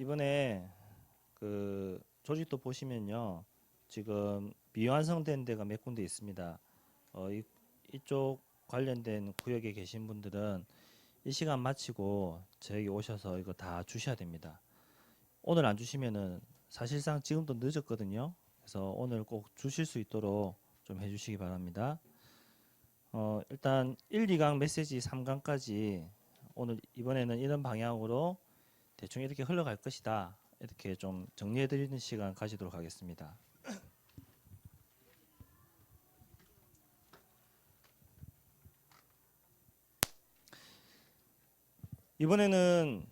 이번에 그 조직도 보시면요. 지금 미완성된 데가 몇 군데 있습니다. 이쪽 관련된 구역에 계신 분들은 이 시간 마치고 저에게 오셔서 이거 다 주셔야 됩니다. 오늘 안 주시면은 사실상 지금도 늦었거든요. 그래서 오늘 꼭 주실 수 있도록 좀 해주시기 바랍니다. 일단 1, 2강 메시지 3강까지 오늘 이번에는 이런 방향으로 대충 이렇게 흘러갈 것이다. 이렇게 좀 정리해 드리는 시간 가지도록 하겠습니다. 이번에는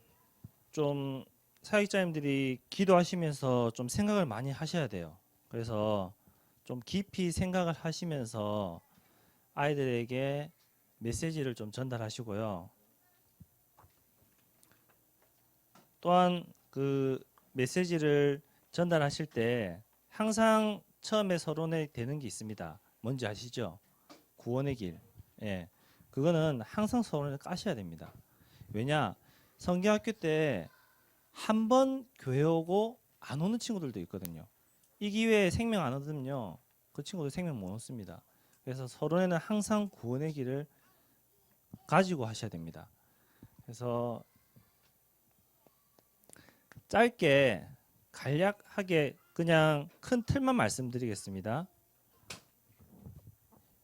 좀 사역자님들이 기도하시면서 좀 생각을 많이 하셔야 돼요. 그래서 좀 깊이 생각을 하시면서 아이들에게 메시지를 좀 전달하시고요. 또한 그 메시지를 전달하실 때 항상 처음에 서론에 되는 게 있습니다. 뭔지 아시죠? 구원의 길. 예. 그거는 항상 서론에 까셔야 됩니다. 왜냐? 성경학교 때 한 번 교회 오고 안 오는 친구들도 있거든요. 이 기회에 생명 안 얻으면요. 그 친구들 생명 못 얻습니다. 그래서 서론에는 항상 구원의 길을 가지고 하셔야 됩니다. 그래서 짧게 간략하게 그냥 큰 틀만 말씀드리겠습니다.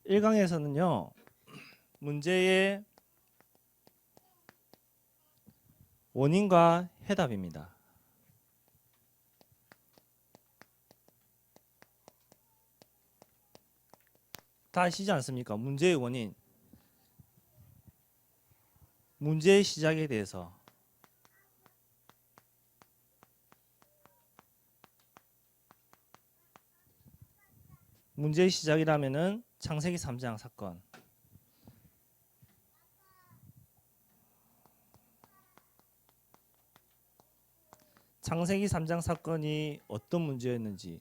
1강에서는요. 문제의 원인과 해답입니다. 다 아시지 않습니까? 문제의 원인, 문제의 시작에 대해서 문제의 시작이라면은 창세기 3장 사건. 창세기 3장 사건이 어떤 문제였는지,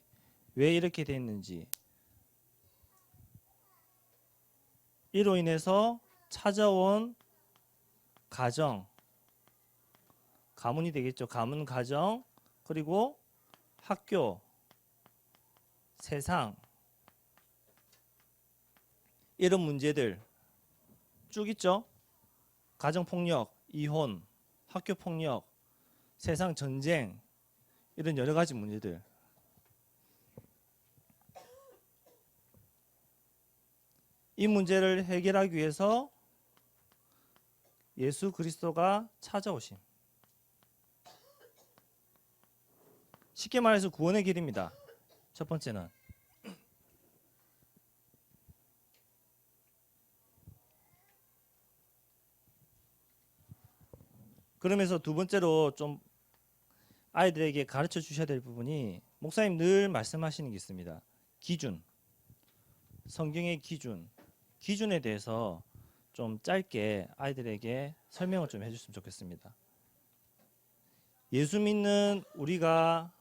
왜 이렇게 됐는지, 이로 인해서 찾아온 가정, 가문이 되겠죠. 가문, 가정, 그리고 학교, 세상, 이런 문제들 쭉 있죠. 가정폭력, 이혼, 학교폭력, 세상 전쟁, 이런 여러 가지 문제들. 이 문제를 해결하기 위해서 예수 그리스도가 찾아오심. 쉽게 말해서 구원의 길입니다. 첫 번째는. 그러면서 두 번째로 좀 아이들에게 가르쳐 주셔야 될 부분이 목사님 늘 말씀하시는 게 있습니다. 기준. 성경의 기준. 기준에 대해서 좀 짧게 아이들에게 설명을 좀 해줬으면 좋겠습니다. 예수 믿는 우리가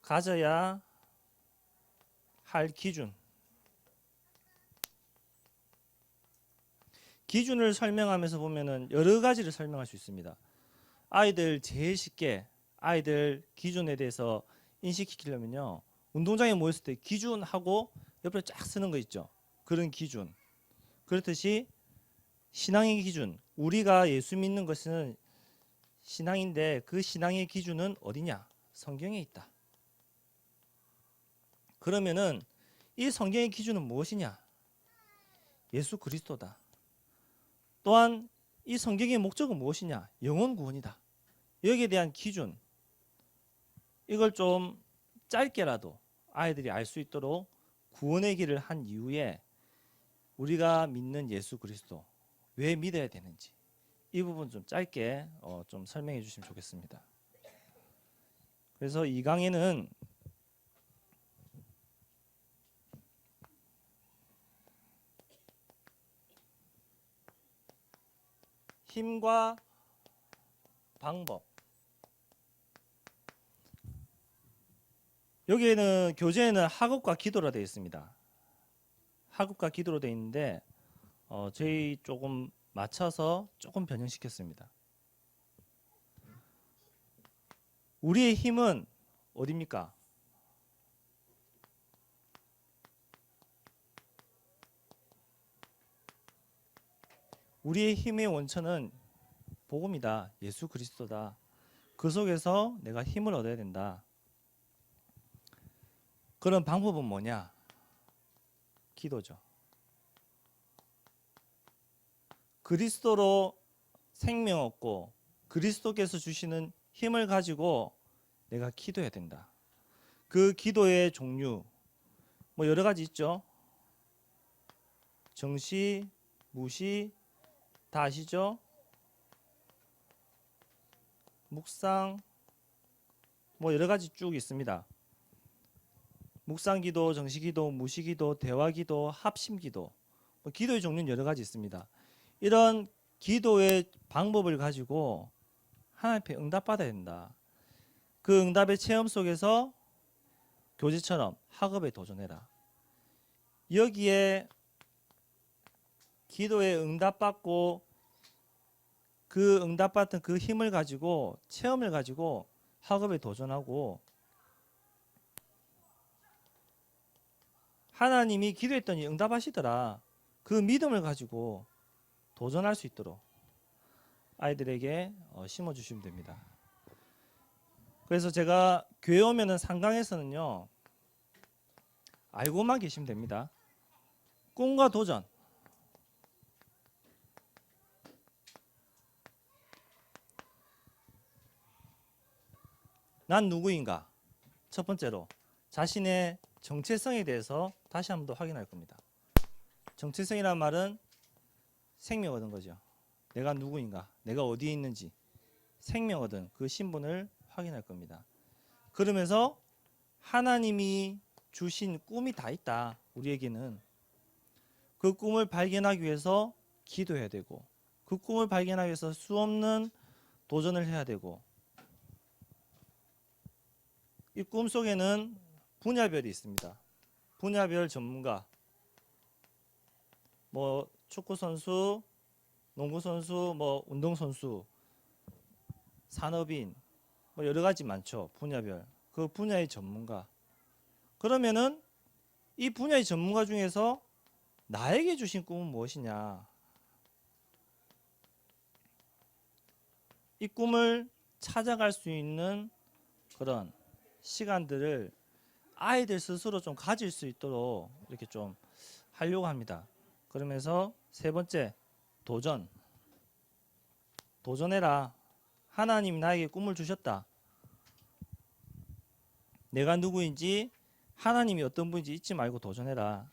가져야 할 기준. 기준을 설명하면서 보면은 여러 가지를 설명할 수 있습니다. 아이들 제일 쉽게 아이들 기준에 대해서 인식시키려면요. 운동장에 모였을 때 기준하고 옆에 쫙 쓰는 거 있죠. 그런 기준. 그렇듯이 신앙의 기준. 우리가 예수 믿는 것은 신앙인데 그 신앙의 기준은 어디냐? 성경에 있다. 그러면은 이 성경의 기준은 무엇이냐? 예수 그리스도다. 또한 이 성경의 목적은 무엇이냐? 영혼 구원이다. 여기에 대한 기준. 이걸 좀 짧게라도 아이들이 알 수 있도록 구원의 길을 한 이후에 우리가 믿는 예수 그리스도 왜 믿어야 되는지 이 부분 좀 짧게 좀 설명해 주시면 좋겠습니다. 그래서 이 강의는 힘과 방법. 여기에는 교재에는 학업과 기도로 되어 있습니다. 학업과 기도로 되어 있는데 저희 조금 맞춰서 조금 변형시켰습니다. 우리의 힘은 어디입니까? 우리의 힘의 원천은 복음이다. 예수 그리스도다. 그 속에서 내가 힘을 얻어야 된다. 그런 방법은 뭐냐? 기도죠. 그리스도로 생명 얻고 그리스도께서 주시는 힘을 가지고 내가 기도해야 된다. 그 기도의 종류 뭐 여러 가지 있죠. 정시, 무시 다 아시죠? 묵상 뭐 여러 가지 쭉 있습니다. 묵상기도, 정시기도, 무시기도, 대화기도, 합심기도 뭐 기도의 종류는 여러 가지 있습니다. 이런 기도의 방법을 가지고 하나님 앞에 응답받아야 된다. 그 응답의 체험 속에서 교제처럼 학업에 도전해라. 여기에 기도에 응답받고 그 응답받은 그 힘을 가지고 체험을 가지고 학업에 도전하고 하나님이 기도했더니 응답하시더라. 그 믿음을 가지고 도전할 수 있도록 아이들에게 심어주시면 됩니다. 그래서 제가 교회 오면은 상강에서는요 알고만 계시면 됩니다. 꿈과 도전. 난 누구인가? 첫 번째로 자신의 정체성에 대해서 다시 한번 더 확인할 겁니다. 정체성이란 말은 생명 얻은 거죠. 내가 누구인가? 내가 어디에 있는지 생명 얻은 그 신분을 확인할 겁니다. 그러면서 하나님이 주신 꿈이 다 있다. 우리에게는 그 꿈을 발견하기 위해서 기도해야 되고 그 꿈을 발견하기 위해서 수없는 도전을 해야 되고 이 꿈 속에는 분야별이 있습니다. 분야별 전문가 뭐 축구 선수, 농구 선수, 뭐 운동 선수, 산업인 뭐 여러 가지 많죠. 분야별. 그 분야의 전문가. 그러면은 이 분야의 전문가 중에서 나에게 주신 꿈은 무엇이냐? 이 꿈을 찾아갈 수 있는 그런 시간들을 아이들 스스로 좀 가질 수 있도록 이렇게 좀 하려고 합니다. 그러면서 세 번째, 도전. 도전해라. 하나님이 나에게 꿈을 주셨다. 내가 누구인지 하나님이 어떤 분인지 잊지 말고 도전해라.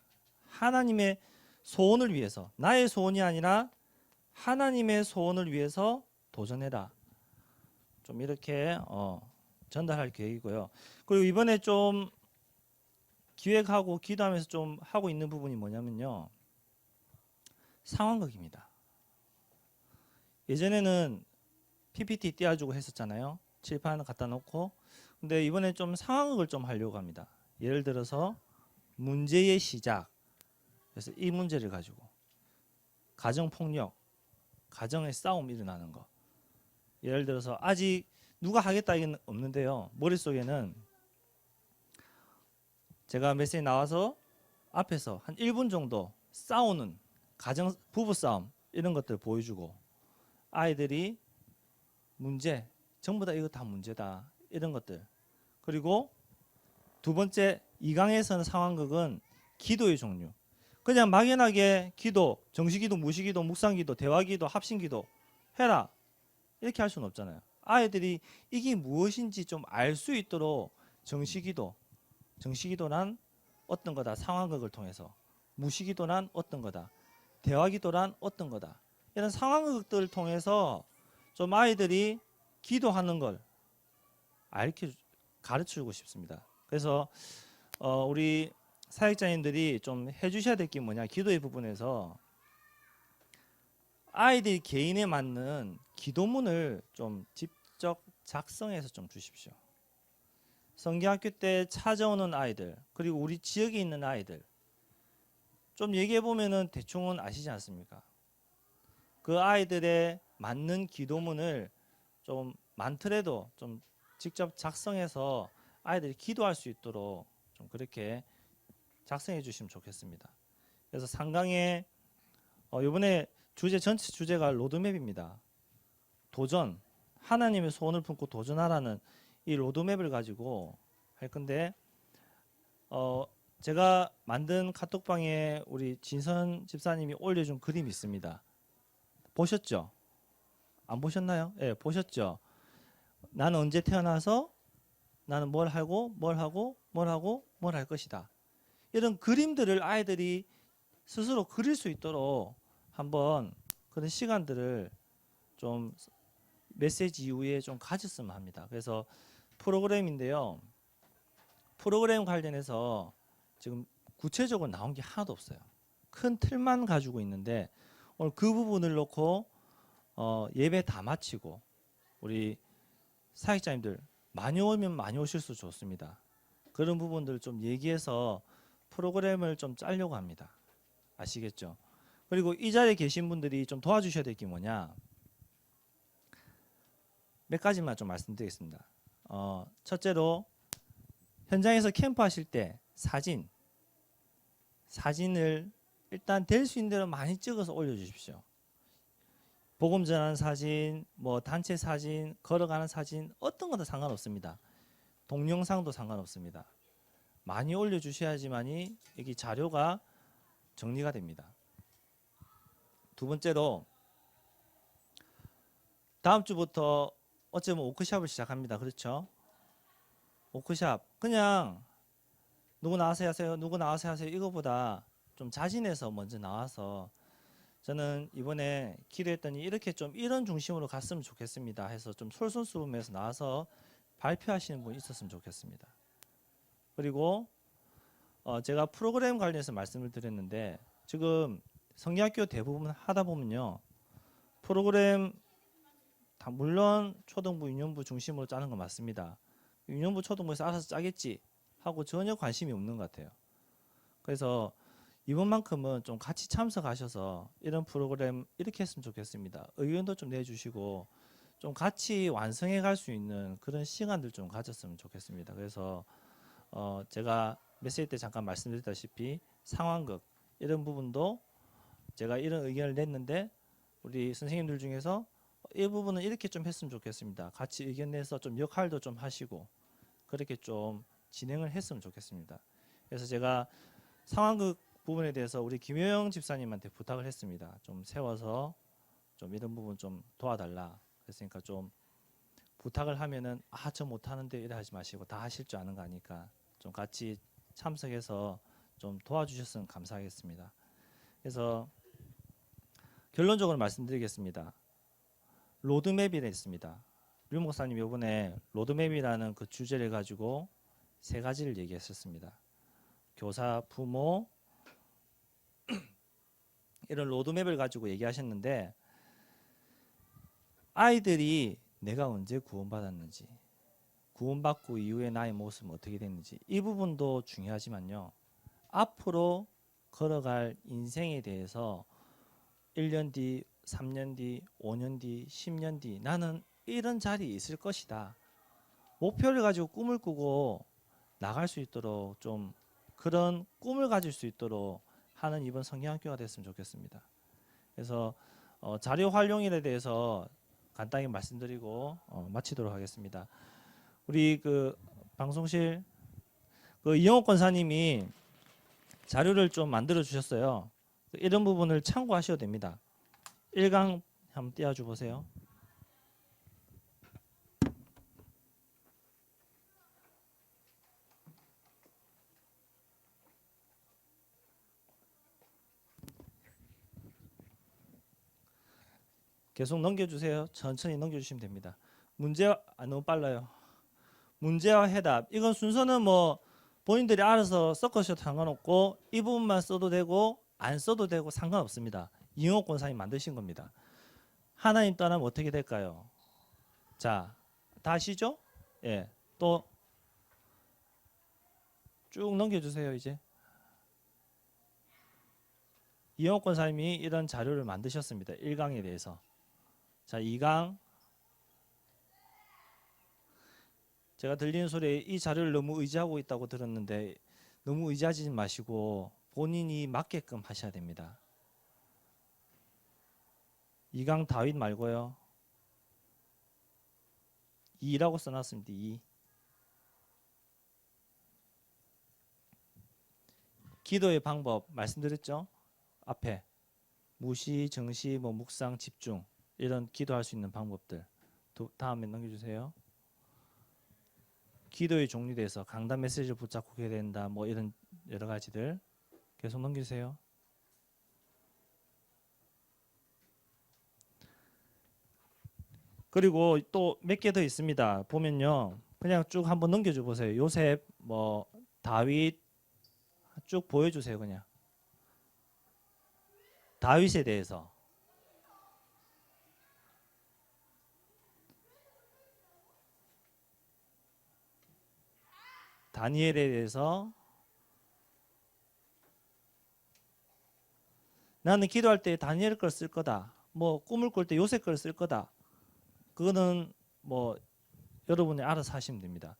하나님의 소원을 위해서, 나의 소원이 아니라 하나님의 소원을 위해서 도전해라. 좀 이렇게 전달할 계획이고요. 그리고 이번에 좀 기획하고 기도하면서 좀 하고 있는 부분이 뭐냐면요. 상황극입니다. 예전에는 PPT 띄워주고 했었잖아요. 칠판 갖다 놓고. 근데 이번에 좀 상황극을 좀 하려고 합니다. 예를 들어서 문제의 시작. 그래서 이 문제를 가지고 가정폭력, 가정의 싸움이 일어나는 거. 예를 들어서 아직 누가 하겠다 이게 없는데요. 머릿속에는 제가 메시지 나와서 앞에서 한 1분 정도 싸우는 가정 부부 싸움 이런 것들 보여주고 아이들이 문제 전부 다 이거 다 문제다 이런 것들. 그리고 두 번째 2강에서는 상황극은 기도의 종류. 그냥 막연하게 기도, 정시기도, 무시기도, 묵상기도, 대화기도, 합심기도 해라 이렇게 할 수는 없잖아요. 아이들이 이게 무엇인지 좀 알 수 있도록 정시기도란 어떤 거다. 상황극을 통해서. 무시기도란 어떤 거다. 대화기도란 어떤 거다. 이런 상황극들을 통해서 좀 아이들이 기도하는 걸 가르치고 싶습니다. 그래서 우리 사역자님들이 좀 해주셔야 될 게 뭐냐. 기도의 부분에서 아이들 개인에 맞는 기도문을 좀 직접 작성해서 좀 주십시오. 성경학교 때 찾아오는 아이들 그리고 우리 지역에 있는 아이들 좀 얘기해 보면은 대충은 아시지 않습니까? 그 아이들의 맞는 기도문을 좀 많더라도 좀 직접 작성해서 아이들이 기도할 수 있도록 좀 그렇게 작성해 주시면 좋겠습니다. 그래서 상강에 이번에 전체 주제가 로드맵입니다. 도전, 하나님의 소원을 품고 도전하라는 이 로드맵을 가지고 할 건데 제가 만든 카톡방에 우리 진선 집사님이 올려준 그림이 있습니다. 보셨죠? 안 보셨나요? 예, 보셨죠? 나는 언제 태어나서 나는 뭘 하고 뭘 하고 뭘 하고 뭘 할 것이다. 이런 그림들을 아이들이 스스로 그릴 수 있도록 한번 그런 시간들을 좀 메시지 이후에 좀 가졌으면 합니다. 그래서 프로그램인데요. 프로그램 관련해서 지금 구체적으로 나온 게 하나도 없어요. 큰 틀만 가지고 있는데 오늘 그 부분을 놓고 예배 다 마치고 우리 사역자님들 많이 오면 많이 오실 수 좋습니다. 그런 부분들 좀 얘기해서 프로그램을 좀 짜려고 합니다. 아시겠죠? 그리고 이 자리에 계신 분들이 좀 도와주셔야 될 게 뭐냐? 몇 가지만 좀 말씀드리겠습니다. 첫째로 현장에서 캠프 하실 때 사진을 일단 될 수 있는 대로 많이 찍어서 올려주십시오. 복음 전하는 사진, 뭐 단체 사진, 걸어가는 사진 어떤 것도 상관없습니다. 동영상도 상관없습니다. 많이 올려주셔야지만이 여기 자료가 정리가 됩니다. 두 번째로 다음 주부터 어쩌면 워크숍을 시작합니다. 그렇죠? 워크숍 그냥 누구 나와서 하세요, 누구 나와서 하세요 이거보다 좀 자진해서 먼저 나와서 저는 이번에 기도했더니 이렇게 좀 이런 중심으로 갔으면 좋겠습니다 해서 좀 솔선수범해서 나와서 발표하시는 분이 있었으면 좋겠습니다. 그리고 제가 프로그램 관련해서 말씀을 드렸는데 지금 성경학교 대부분 하다 보면요 프로그램 다 물론 초등부, 유년부 중심으로 짜는 건 맞습니다. 유년부, 초등부에서 알아서 짜겠지 하고 전혀 관심이 없는 것 같아요. 그래서 이번만큼은 좀 같이 참석하셔서 이런 프로그램 이렇게 했으면 좋겠습니다. 의견도 좀 내주시고 좀 같이 완성해 갈 수 있는 그런 시간들 좀 가졌으면 좋겠습니다. 그래서 제가 메시지 때 잠깐 말씀드렸다시피 상황극 이런 부분도 제가 이런 의견을 냈는데 우리 선생님들 중에서 이 부분은 이렇게 좀 했으면 좋겠습니다. 같이 의견 내서 좀 역할도 좀 하시고 그렇게 좀 진행을 했으면 좋겠습니다. 그래서 제가 상황극 부분에 대해서 우리 김효영 집사님한테 부탁을 했습니다. 좀 세워서 좀 이런 부분 좀 도와달라. 그랬으니까 좀 부탁을 하면은 저 못하는데 이래 하지 마시고 다 하실 줄 아는 거 아니까 좀 같이 참석해서 좀 도와주셨으면 감사하겠습니다. 그래서 결론적으로 말씀드리겠습니다. 로드맵이라 있습니다. 류 목사님 이번에 로드맵이라는 그 주제를 가지고 세 가지를 얘기했었습니다. 교사, 부모 이런 로드맵을 가지고 얘기하셨는데 아이들이 내가 언제 구원받았는지 구원받고 이후에 나의 모습은 어떻게 됐는지 이 부분도 중요하지만요. 앞으로 걸어갈 인생에 대해서 1년 뒤, 3년 뒤, 5년 뒤, 10년 뒤 나는 이런 자리에 있을 것이다. 목표를 가지고 꿈을 꾸고 나갈 수 있도록 좀 그런 꿈을 가질 수 있도록 하는 이번 성경학교가 됐으면 좋겠습니다. 그래서 자료 활용일에 대해서 간단히 말씀드리고 마치도록 하겠습니다. 우리 그 방송실 그 이영옥 권사님이 자료를 좀 만들어 주셨어요. 이런 부분을 참고하셔도 됩니다. 1강 한번 띄워줘 보세요. 계속 넘겨주세요. 천천히 넘겨주시면 됩니다. 너무 빨라요. 문제와 해답. 이건 순서는 뭐 본인들이 알아서 섞으셔도 상관없고 이 부분만 써도 되고 안 써도 되고 상관없습니다. 이영옥 권사님 만드신 겁니다. 하나님 떠나면 어떻게 될까요? 자, 다 아시죠? 예, 또 쭉 넘겨주세요. 이제 이영옥 권사님이 이런 자료를 만드셨습니다. 1강에 대해서. 자, 2강 제가 들리는 소리에 이 자료를 너무 의지하고 있다고 들었는데 너무 의지하지 마시고 본인이 맞게끔 하셔야 됩니다. 이강 다윗 말고요. 2라고 써놨습니다. 2. 기도의 방법 말씀드렸죠? 앞에 무시, 정시, 묵상, 집중 이런 기도할 수 있는 방법들. 다음에 넘겨주세요. 기도의 종류에 대해서 강단 메시지를 붙잡고 해야 된다. 이런 여러 가지들 계속 넘기세요. 그리고 또 몇 개 더 있습니다. 보면요, 그냥 쭉 한번 넘겨줘 보세요. 요셉, 다윗 쭉 보여주세요. 그냥 다윗에 대해서. 다니엘에 대해서. 나는 기도할 때 다니엘 걸 쓸 거다. 꿈을 꿀 때 요셉 걸 쓸 거다. 그거는 여러분이 알아서 하시면 됩니다.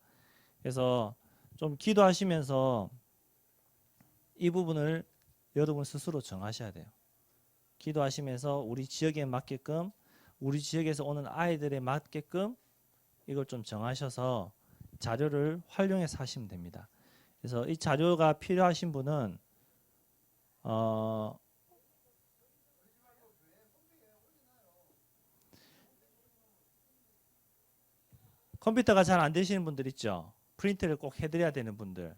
그래서 좀 기도하시면서 이 부분을 여러분 스스로 정하셔야 돼요. 기도하시면서 우리 지역에 맞게끔, 우리 지역에서 오는 아이들에 맞게끔 이걸 좀 정하셔서 자료를 활용해서 하시면 됩니다. 그래서 이 자료가 필요하신 분은 컴퓨터가 잘 안 되시는 분들 있죠. 프린트를 꼭 해드려야 되는 분들,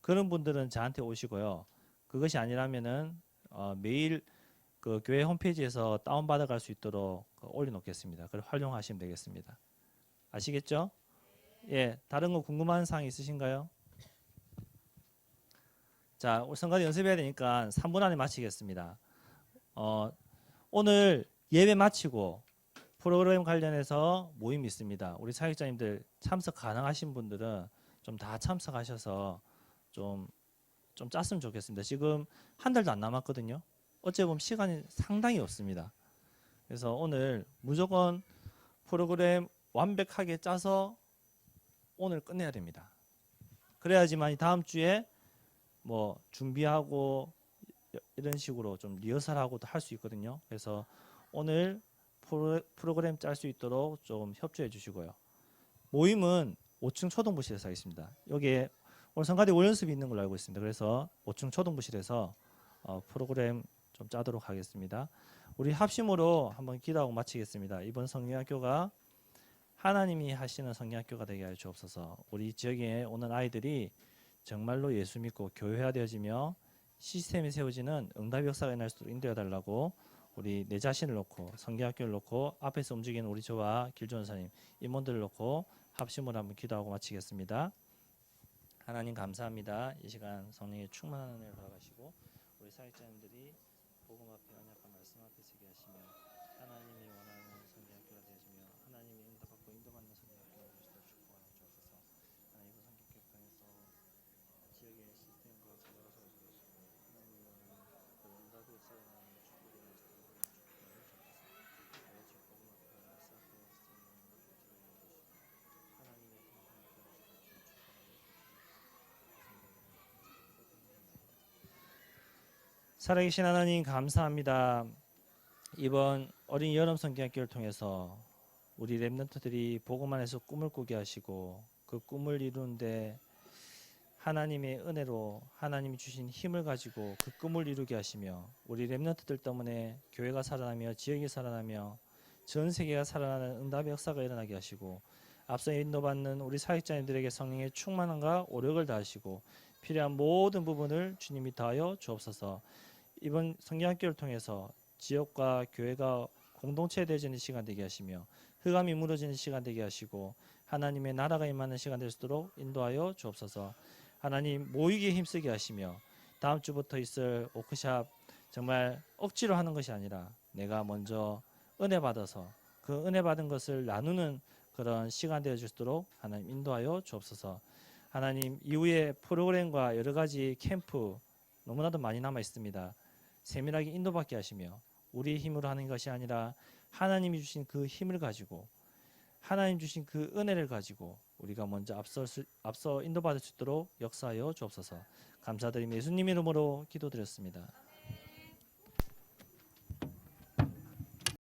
그런 분들은 저한테 오시고요. 그것이 아니라면은 매일 그 교회 홈페이지에서 다운받아 갈 수 있도록 올려놓겠습니다. 그걸 활용하시면 되겠습니다. 아시겠죠? 예, 다른 거 궁금한 사항 있으신가요? 자, 우리 성가대 연습해야 되니까 3분 안에 마치겠습니다. 오늘 예배 마치고 프로그램 관련해서 모임이 있습니다. 우리 사역자님들 참석 가능하신 분들은 좀 다 참석하셔서 좀 짰으면 좋겠습니다. 지금 한 달도 안 남았거든요. 어째 보면 시간이 상당히 없습니다. 그래서 오늘 무조건 프로그램 완벽하게 짜서 오늘 끝내야 됩니다. 그래야지만 다음 주에 준비하고 이런 식으로 좀 리허설하고도 할 수 있거든요. 그래서 오늘 프로그램 짤 수 있도록 좀 협조해 주시고요. 모임은 5층 초등부실에서 하겠습니다. 여기에 오늘 성가대 월연습이 있는 걸로 알고 있습니다. 그래서 5층 초등부실에서 프로그램 좀 짜도록 하겠습니다. 우리 합심으로 한번 기도하고 마치겠습니다. 이번 성경학교가 하나님이 하시는 성경학교가 되게 하여 주옵소서. 우리 지역에 오는 아이들이 정말로 예수 믿고 교회화되어지며 시스템이 세워지는 응답의 역사가 일어날 수 있도록 인도해 달라고 우리 내 자신을 놓고 성경학교를 놓고 앞에서 움직이는 우리 저와 길조원사님 임원들을 놓고 합심으로 한번 기도하고 마치겠습니다. 하나님 감사합니다. 이 시간 성령의 충만한 은혜를 받아가시고 우리 사역자님들이 복음 앞에 언약과 말씀 앞에 서게 하시며 하나님이 원하는 성경학교가 되어지며 하나님의 인도받고 인도받는 성경학교가 되어지도록 축복하여 주옵소서. 하나님 이번 성경학교 통해서 지역의 시스템과 제도가 세워지고 하나님이 원하는 그 응답의 역사가 나는 축복이 되어지도록 축복하여 주옵소서. 오직 복음 앞에 말씀 앞에 쓰는 하나님의 성경학교가 되어지도록 축복하여 주옵소서. 살아계신 하나님 감사합니다. 이번 어린 여름 성경학교를 통해서 우리 렘넌트들이 복음 안에서 꿈을 꾸게 하시고 그 꿈을 이루는데 하나님의 은혜로 하나님이 주신 힘을 가지고 그 꿈을 이루게 하시며 우리 렘넌트들 때문에 교회가 살아나며 지역이 살아나며 전 세계가 살아나는 응답의 역사가 일어나게 하시고 앞서 인도받는 우리 사역자님들에게 성령의 충만함과 오력을 다하시고 필요한 모든 부분을 주님이 다하여 주옵소서. 이번 성경학교를 통해서 지역과 교회가 공동체 되어지는 시간 되게 하시며 흑암이 무너지는 시간 되게 하시고 하나님의 나라가 임하는 시간 될 수 있도록 인도하여 주옵소서. 하나님 모이기에 힘쓰게 하시며 다음 주부터 있을 워크샵 정말 억지로 하는 것이 아니라 내가 먼저 은혜 받아서 그 은혜 받은 것을 나누는 그런 시간 되어 주시도록 하나님 인도하여 주옵소서. 하나님 이후에 프로그램과 여러 가지 캠프 너무나도 많이 남아 있습니다. 세밀하게 인도받게 하시며 우리의 힘으로 하는 것이 아니라 하나님이 주신 그 힘을 가지고 하나님 주신 그 은혜를 가지고 우리가 먼저 앞서 인도받을 수 있도록 역사하여 주옵소서. 감사드리며 예수님 이름으로 기도드렸습니다.